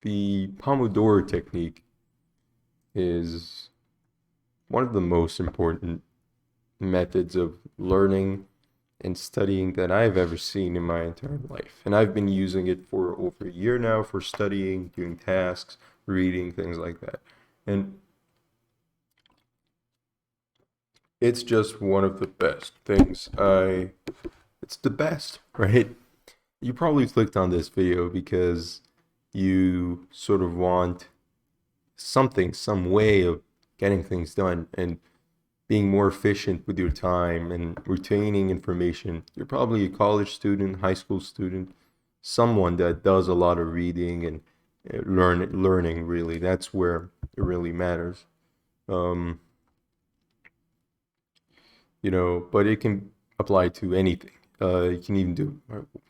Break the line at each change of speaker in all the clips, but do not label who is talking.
The Pomodoro Technique is one of the most important methods of learning and studying that I've ever seen in my entire life. And I've been using it for over a year now for studying, doing tasks, reading, things like that. And it's just one of the best things. It's the best, right? You probably clicked on this video because you sort of want something, some way of getting things done and being more efficient with your time and retaining information. You're probably a college student, high school student, someone that does a lot of reading and learning really. That's where it really matters. Um, but it can apply to anything. You can even do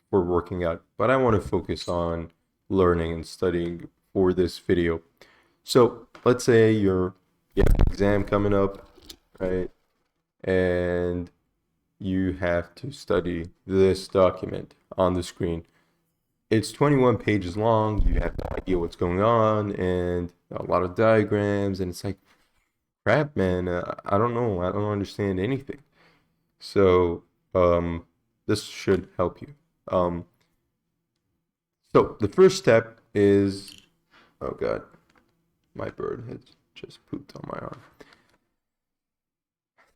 for working out. But I want to focus on learning and studying for this video. So let's say you have an exam coming up, right? And you have to study this document on the screen. It's 21 pages long. You have no idea what's going on and a lot of diagrams. And it's like, crap, man, I don't know. I don't understand anything. So this should help you. Um, so the first step is, oh God, my bird has just pooped on my arm.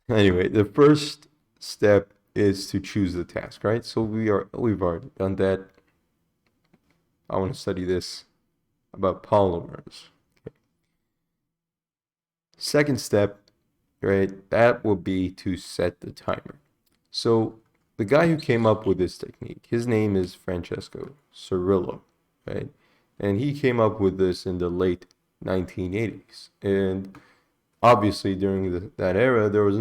Anyway, the first step is to choose the task, right? So we've already done that. I want to study this about polymers. Okay. Second step, right? That will be to set the timer. So the guy who came up with this technique, his name is Francesco Cirillo, right? And he came up with this in the late 1980s. And obviously during that era, there were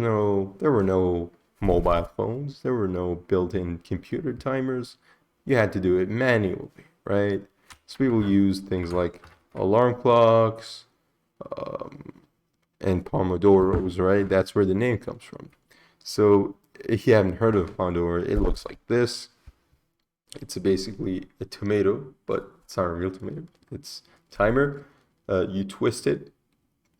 no mobile phones, there were no built-in computer timers. You had to do it manually, right? So people used things like alarm clocks um, and Pomodoros, right? That's where the name comes from. So if you haven't heard of Pomodoro, it looks like this. It's basically a tomato, but it's not a real tomato. It's timer. You twist it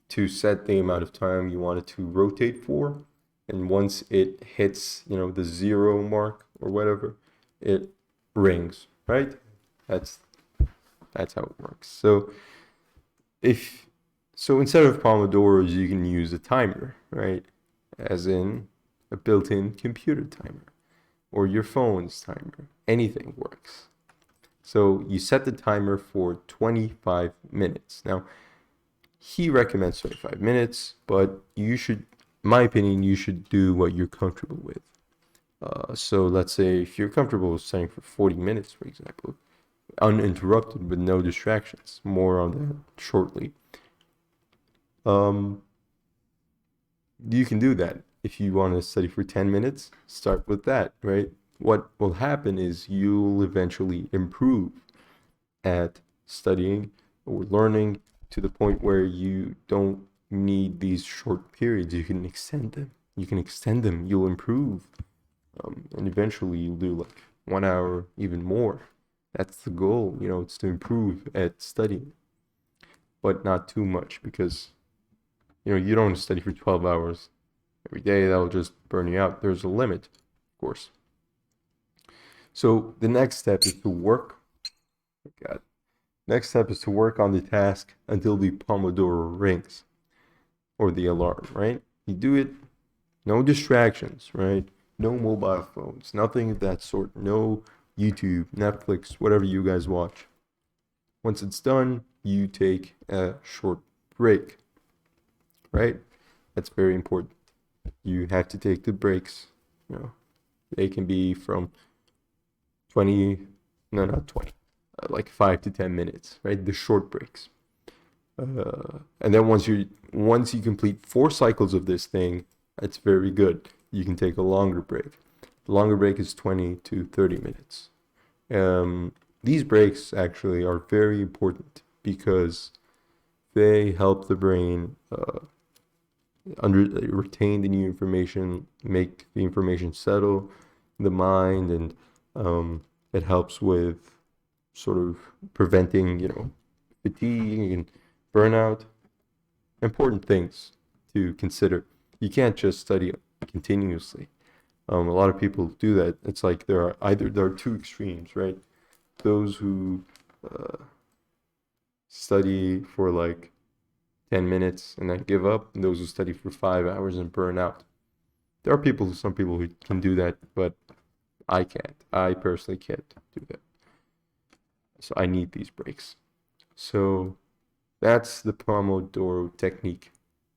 to set the amount of time you want it to rotate for. And once it hits, the 0 mark or whatever, it rings, right? That's that's how it works. If so instead of Pomodoros, you can use a timer, right? As in a built-in computer timer or your phone's timer. Anything works. So you set the timer for 25 minutes. Now, he recommends 25 minutes, but in my opinion, you should do what you're comfortable with. So let's say if you're comfortable setting for 40 minutes, for example, uninterrupted with no distractions. More on that shortly. Um, you can do that. If you want to study for 10 minutes, start with that, right? What will happen is you'll eventually improve at studying or learning to the point where you don't need these short periods. You can extend them. You'll improve. And eventually you'll do like 1 hour, even more. That's the goal, it's to improve at studying, but not too much because, you don't want to study for 12 hours every day. That'll just burn you out. There's a limit, of course. So the next step is to work. Oh God. Next step is to work on the task until the Pomodoro rings or the alarm, right? You do it, no distractions, right? No mobile phones, nothing of that sort. No YouTube, Netflix, whatever you guys watch. Once it's done, you take a short break, right? That's very important. You have to take the breaks. They can be from 20, no, not 20, like 5 to 10 minutes, right? The short breaks. And then once you complete 4 cycles of this thing, that's very good. You can take a longer break. The longer break is 20 to 30 minutes. These breaks actually are very important because they help the brain retain the new information, make the information settle in the mind, and it helps with sort of preventing, fatigue and burnout. Important things to consider. You can't just study continuously. A lot of people do that. It's like there are two extremes, right? Those who study for like 10 minutes and then give up, and those who study for 5 hours and burn out. There are some people who can do that, but I can't. I personally can't do that. So I need these breaks. So that's the Pomodoro technique.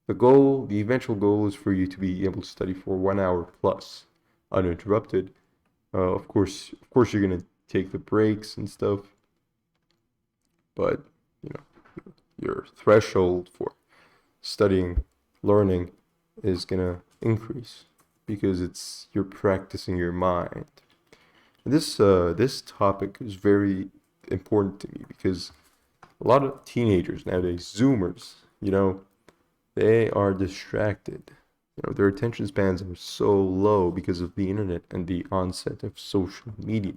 The eventual goal is for you to be able to study for 1 hour plus, uninterrupted. Of course, you're gonna take the breaks and stuff, but you know, your threshold for studying, learning is gonna increase because you're practicing your mind. This topic is very important to me because a lot of teenagers nowadays, Zoomers, they are distracted. Their attention spans are so low because of the internet and the onset of social media.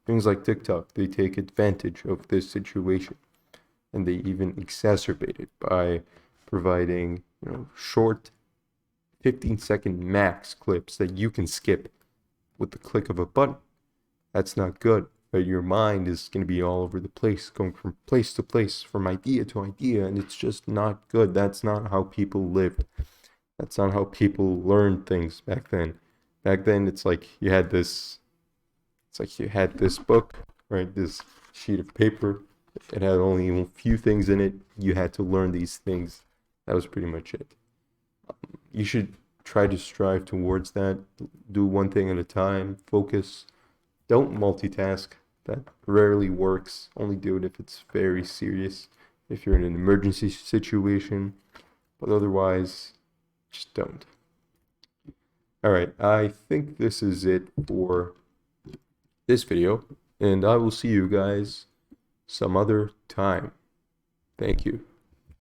Things like TikTok, they take advantage of this situation and they even exacerbate it by providing, short 15-second max clips that you can skip with the click of a button. That's not good. But your mind is going to be all over the place, going from place to place, from idea to idea, and it's just not good. That's not how people lived. That's not how people learned things back then. Back then, it's like you had this book, right? This sheet of paper. It had only a few things in it. You had to learn these things. That was pretty much it. You should try to strive towards that. Do one thing at a time. Focus. Don't multitask. That rarely works. Only do it if it's very serious, if you're in an emergency situation, but otherwise, just don't. All right, I think this is it for this video, and I will see you guys some other time. Thank you.